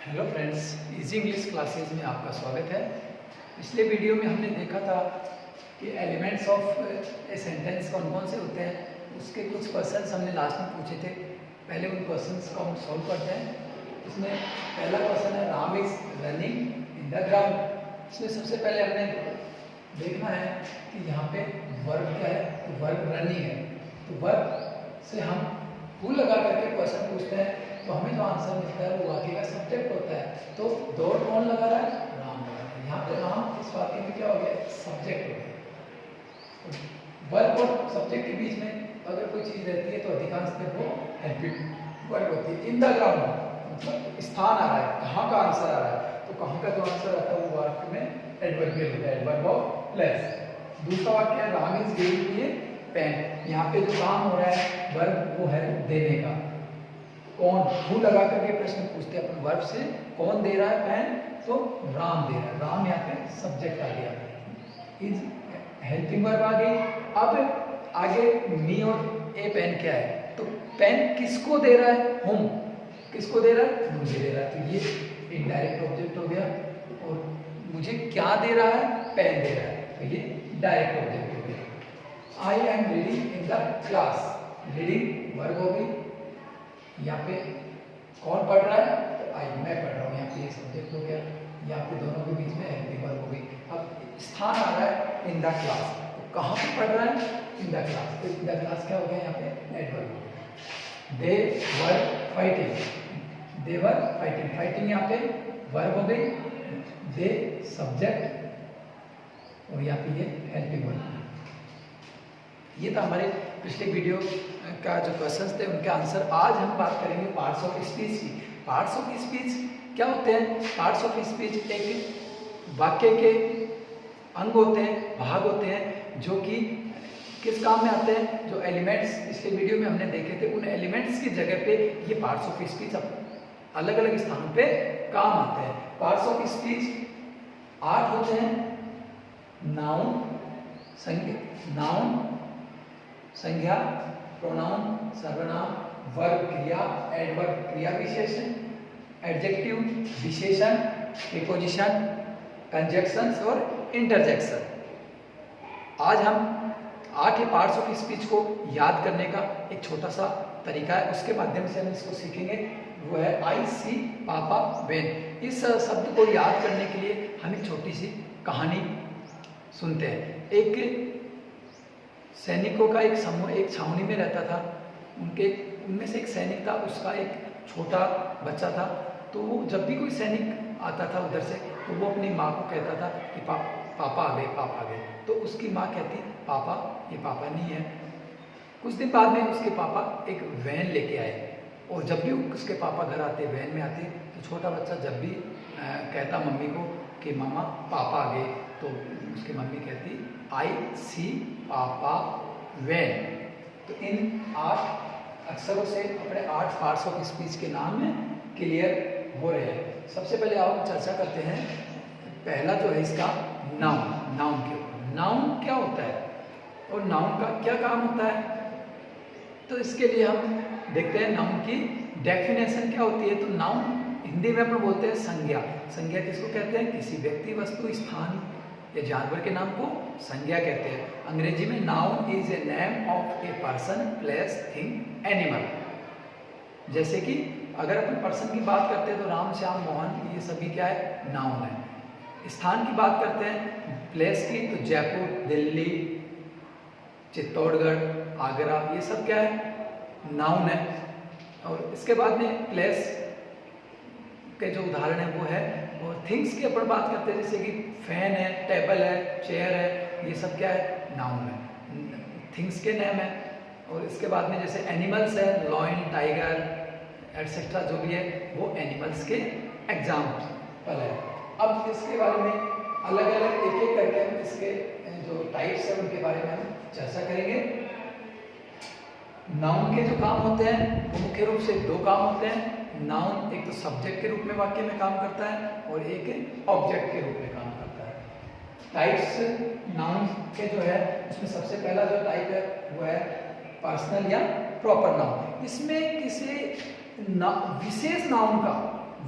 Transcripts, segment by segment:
Hello friends, easy English classes में आपका स्वागत है। पिछले वीडियो में हमने देखा था कि एलिमेंट्स ऑफ ए सेंटेंस कौन कौन से होते हैं, उसके कुछ क्वेश्चंस हमने लास्ट में पूछे थे। पहले उन क्वेश्चंस को हम सॉल्व करते हैं। इसमें पहला क्वेश्चन है Ram is running in the ground. इसमें सबसे पहले हमने देखना है कि यहाँ पे वर्ब क्या है, तो वर्ब रनिंग है। तो वर्ब से हम हु लगा करके क्वेश्चन पूछते हैं, तो हमें जो आंसर मिलता है वो वाक्य का सब्जेक्ट होता है। तो डॉट कौन लगा रहा है, राम लगा रहा है। यहाँ पे राम इस वाक्य में क्या हो गया, सब्जेक्ट हो गया। वर्ब और सब्जेक्ट के बीच में अगर कोई चीज रहती है तो अधिकांश वो हेल्पिंग वर्ब होती है। इन द ग्राउंड मतलब स्थान आ रहा है, कहाँ का आंसर आ रहा है, तो कहाँ का जो आंसर आता है वो वाक्य में एडवर्बियल होता है, एडवर्ब ऑफ प्लेस। दूसरा वाक्य है Ram is giving me a pen. यहाँ पे जो काम हो रहा है वर्ब वो है देने का। कौन, हु लगा करके प्रश्न पूछते हैं अपन वर्ब से, कौन दे रहा है पेन, तो राम दे रहा है। राम यहाँ पे सब्जेक्ट आ गया, इज हेल्पिंग वर्ब आ गई। अब आगे मी और ए पेन क्या है, तो पेन किसको दे रहा है, हुम किसको दे रहा है, मुझे दे रहा है। तो ये इनडायरेक्ट ऑब्जेक्ट हो गया। और मुझे क्या दे रहा है, पेन दे रहा है, तो ये डायरेक्ट ऑब्जेक्ट हो गया। I am reading in the class, reading verb हो गई। यहाँ पे कौन पढ़ रहा है, तो आई मैं पढ़ रहा हूँ, यहाँ पे ये सब्जेक्ट हो गया। यहाँ पे दोनों के बीच में हेल्पिंग वर्ब हो गई। अब स्थान आ रहा है इन द क्लास, तो कहाँ पे पढ़ रहा है, इन द क्लास। तो इन द क्लास क्या हो गया, यहाँ पे एडवर्ब हो गया। They were fighting, they were fighting, fighting यहाँ पे वर्ब हो गई। दे सब्जेक्ट और यहाँ पे ये हेल्पिंग वर्ब। ये था हमारे पिछले वीडियो का जो क्वेश्चंस थे उनके आंसर। आज हम बात करेंगे पार्ट्स ऑफ स्पीच की। पार्ट्स ऑफ स्पीच क्या होते हैं, पार्ट्स ऑफ स्पीच एक वाक्य के अंग होते हैं, भाग होते हैं, जो कि किस काम में आते हैं, जो एलिमेंट्स पिछले वीडियो में हमने देखे थे, उन एलिमेंट्स की जगह पे ये पार्ट्स ऑफ स्पीच अलग अलग स्थानों पे काम आते हैं। पार्ट्स ऑफ स्पीच 8 होते हैं। नाउन, संज्ञा, प्रोनाउन सर्वनाम, वर्ब क्रिया, एडवर्ब क्रिया विशेषण, एडजेक्टिव विशेषण, प्रीपोजिशन, कंजक्शंस और इंटरजेक्शन। आज हम 8 पार्ट्स ऑफ स्पीच को याद करने का एक छोटा सा तरीका है, उसके माध्यम से हम इसको सीखेंगे। वो है आई सी पापा वेन। इस शब्द को याद करने के लिए हम एक छोटी सी कहानी सुनते हैं। एक सैनिकों का एक समूह एक छावनी में रहता था। उनमें से एक सैनिक था, उसका एक छोटा बच्चा था। तो वो जब भी कोई सैनिक आता था उधर से, तो वो अपनी माँ को कहता था कि पापा आ गए, पापा आ गए। तो उसकी माँ कहती पापा, ये पापा नहीं है। कुछ दिन बाद में उसके पापा एक वैन लेके आए, और जब भी उसके पापा घर आते, वैन में आते, तो छोटा बच्चा जब भी कहता मम्मी को कि मामा पापा आ गए, तो उसकी मम्मी कहती आई सी पापा वैन। तो इन 8 अक्षरों से अपने 8 पार्ट्स ऑफ स्पीच के नाम में क्लियर हो रहे हैं। सबसे पहले आप चर्चा करते हैं, पहला जो है इसका नाउन। नाउन के ऊपर, नाउन क्या होता है और नाउन का क्या काम होता है, तो इसके लिए हम देखते हैं नाउन की डेफिनेशन क्या होती है। तो नाउन हिंदी में अपन बोलते हैं संज्ञा। संज्ञा किसको कहते हैं, किसी व्यक्ति, वस्तु, स्थान या जानवर के नाम को संज्ञा कहते हैं। अंग्रेजी में noun is a name of a person, place, thing, animal. जैसे कि अगर अपन पर्सन की बात करते हैं तो राम, श्याम, मोहन, ये सभी क्या है, नाउन है। स्थान की बात करते हैं प्लेस की, तो जयपुर, दिल्ली, चित्तौड़गढ़, आगरा, ये सब क्या है, नाउन है। और इसके बाद में प्लेस के जो उदाहरण है वो है। और थिंग्स की अपन बात करते हैं, जैसे कि फैन है, टेबल है, चेयर है, ये सब क्या है, नाउन है, थिंग्स के नेम है। और इसके बाद में जैसे एनिमल्स है, लॉयन, टाइगर एटसेट्रा, जो भी है वो एनिमल्स के एग्जाम्पल है। अब इसके बारे में अलग अलग एक एक करके हम इसके जो टाइप्स है उनके बारे में हम चर्चा करेंगे। नाउन के जो काम होते हैं वो मुख्य रूप से 2 काम होते हैं। नाउन एक तो सब्जेक्ट के रूप में वाक्य में काम करता है, और एक ऑब्जेक्ट के रूप में काम करता है। टाइप्स नाउन के जो है, उसमें सबसे पहला जो टाइप है वो है पर्सनल या प्रॉपर नाउन। इसमें किसी विशेष नाउन का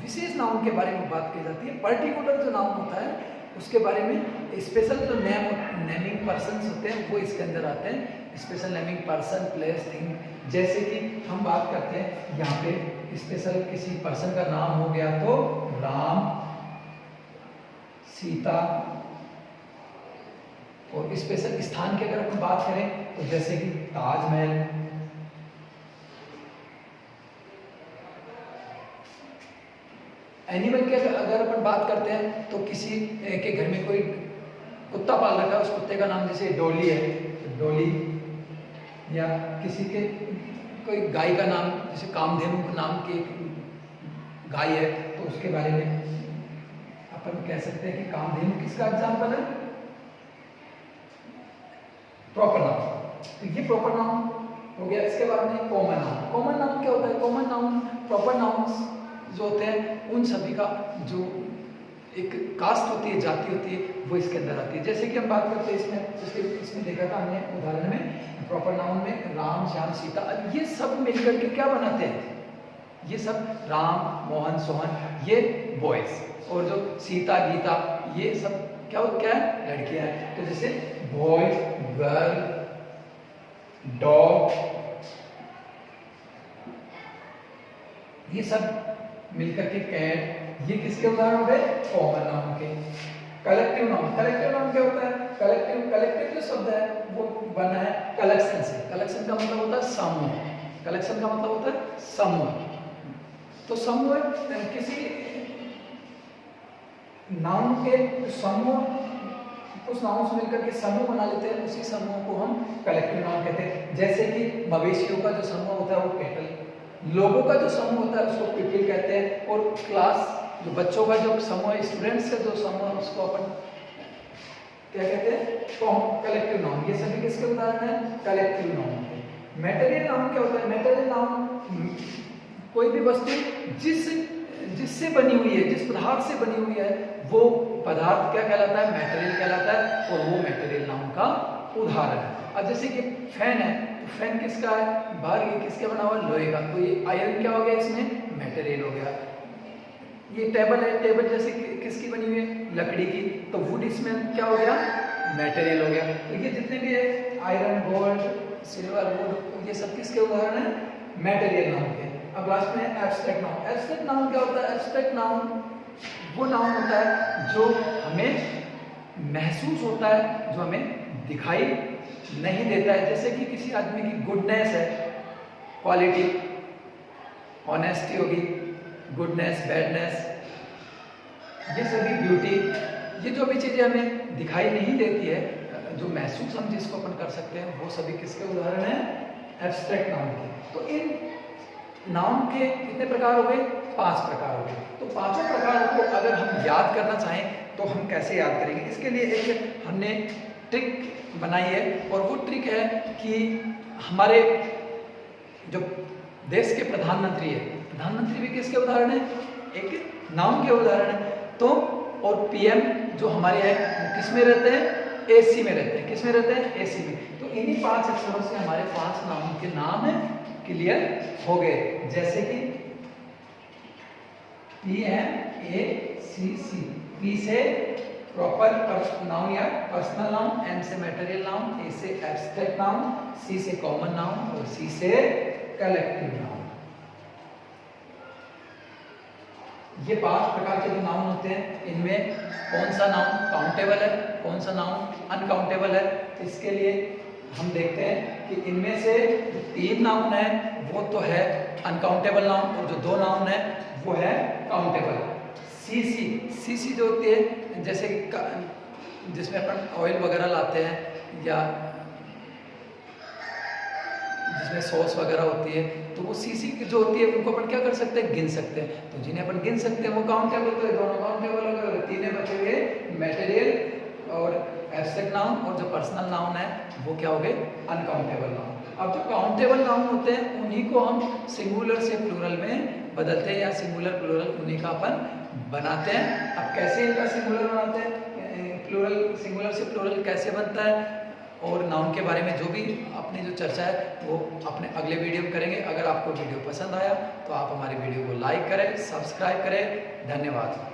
विशेष नाउन के बारे में बात की जाती है। पर्टिकुलर जो नाउन होता है उसके बारे में स्पेशल जो नेमिंग पर्सन्स होते हैं वो इसके अंदर आते हैं। Special naming person, place, thing. जैसे कि हम बात करते हैं यहाँ पे स्पेशल किसी पर्सन का नाम हो गया तो राम, सीता। और स्पेशल स्थान की अगर हम बात करें तो जैसे कि ताजमहल। एनिमल की अगर अपन बात करते हैं तो किसी के घर में कोई कुत्ता पाल रखा है, उस कुत्ते का नाम जैसे डॉली है तो डॉली, या किसी के कोई गाय का नाम जैसे कामधेनु नाम की गाय है तो उसके बारे में अपन कह सकते हैं कि कामधेनु किसका एग्जाम्पल है? Proper noun. तो ये प्रॉपर नाउन हो गया। इसके बाद में कॉमन नाउन। कॉमन नाउन क्या होता है? कॉमन नाउन प्रॉपर नाउन्स जो होते हैं उन सभी का जो एक कास्ट होती है, जाति होती है, वो इसके अंदर आती है। जैसे कि हम बात करते हैं इसमें देखा था हमने उदाहरण में प्रॉपर नाउन में राम, श्याम, सीता, ये सब मिलकर के क्या बनाते हैं? ये सब राम, मोहन, सोहन, ये बॉयज, और जो सीता, गीता, ये सब क्या है? लड़कियां हैं। तो जैसे बॉय, गर्ल, डॉग, ये सब मिलकर के कैट, ये किसके उदाहरण हो गए? कॉमन नाउन के। Collective noun. कलेक्टिव नाउन क्या होता है? कलेक्टिव जो शब्द है वो बना है कलेक्शन से। कलेक्शन का मतलब होता है समूह। कलेक्शन का मतलब होता है समूह। तो समूह किसी नाउन के समूह, उस नाउन से मिलकर के समूह बना लेते हैं, उसी समूह को हम कलेक्टिव नाउन कहते हैं। जैसे कि मवेशियों का जो समूह होता है वो कैटल, लोगों का जो समूह होता है उसको पीपल कहते हैं, और क्लास जो बच्चों का जो समूह है, स्टूडेंट्स का जो समूह है उसको अपन क्या कहते हैं? Collective noun. ये सभी किसके उदाहरण हैं? कलेक्टिव नाउन के। मटेरियल नाउन क्या होता है? मटेरियल नाउन कोई भी वस्तु जिससे बनी हुई है, जिस पदार्थ से बनी हुई है, वो पदार्थ क्या कहलाता है? मटेरियल कहलाता है, और वो मटेरियल नाउन का उदाहरण है। अब जैसे कि फैन है, तो फैन किसका है? बाहर ये किसके बना हुआ? लोहे का। तो ये आयरन क्या हो गया? इसमें मटेरियल हो गया। ये टेबल है, टेबल जैसे किसकी बनी हुई है? लकड़ी की। तो वुड इसमें क्या हो गया? मटेरियल हो गया। तो ये जितने भी है आयरन, गोल्ड, सिल्वर, वुड, ये सब किसके उदाहरण है? मटेरियल नाउन के। अब लास्ट में एब्स्ट्रैक्ट नाउन। एब्स्ट्रैक्ट नाउन क्या होता है? एब्स्ट्रैक्ट नाउन वो नाउन होता है जो हमें महसूस होता है, जो हमें दिखाई नहीं देता है। जैसे कि किसी आदमी की गुडनेस है, क्वालिटी, ऑनेस्टी होगी, गुडनेस, बैडनेस, ये सभी ब्यूटी, ये जो भी चीज़ें हमें दिखाई नहीं देती है, जो महसूस हम जिसको अपन कर सकते हैं, वो सभी किसके उदाहरण हैं? एब्स्ट्रैक्ट नाउन के। तो इन नाउन के कितने प्रकार हो गए? 5 प्रकार हो गए। तो पांचों प्रकार को अगर हम याद करना चाहें तो हम कैसे याद करेंगे? इसके लिए एक हमने ट्रिक बनाई है, और वो ट्रिक है कि हमारे जो देश के प्रधानमंत्री है, प्रधानमंत्री भी किसके उदाहरण है? एक नाउन के उदाहरण है। तो और पीएम जो हमारे हैं वो किस में रहते हैं? एसी में रहते हैं। किस में रहते हैं? एसी में। तो इन्हीं 5 अक्षरों से हमारे 5 नाउन के नाम क्लियर हो गए। जैसे कि PMACC। पी से प्रॉपर नाउन या पर्सनल नाउन, एम से मटेरियल नाउन, ए से एब्स्ट्रैक्ट नाउन, सी से कॉमन नाउन, और सी से कलेक्टिव नाउन। ये 5 प्रकार के जो नाउन होते हैं, इनमें कौन सा नाउन काउंटेबल है, कौन सा नाउन अनकाउंटेबल है? इसके लिए हम देखते हैं कि इनमें से जो 3 नाउन है वो तो है अनकाउंटेबल नाउन, और जो 2 नाउन है वो है काउंटेबल। सीसी जो होती है, जैसे जिसमें अपन ऑयल वगैरह लाते हैं या जिसमें सॉस वगैरह होती है, तो वो सीसी जो होती है उनको अपन क्या कर सकते हैं? गिन सकते हैं। तो जिन्हें अपन गिन सकते हैं वो काउंटेबल, तो दोनों काउंटेबल हो गए। 3 बचे हुए मटेरियल और एब्स्ट्रैक्ट नाउन, और जो पर्सनल नाउन है वो क्या हो गए? Uncountable noun. अब जो काउंटेबल नाउन होते हैं उन्हीं को हम सिंगुलर से प्लूरल में बदलते हैं, या सिंगुलर प्लूरल उन्हीं का अपन बनाते हैं। अब कैसे इनका सिंगुलर बनाते हैं? प्लूरल सिंगुलर से प्लूरल कैसे बनता है? और नाउन के बारे में जो भी अपनी जो चर्चा है वो अपने अगले वीडियो में करेंगे। अगर आपको वीडियो पसंद आया तो आप हमारे वीडियो को लाइक करें, सब्सक्राइब करें। धन्यवाद।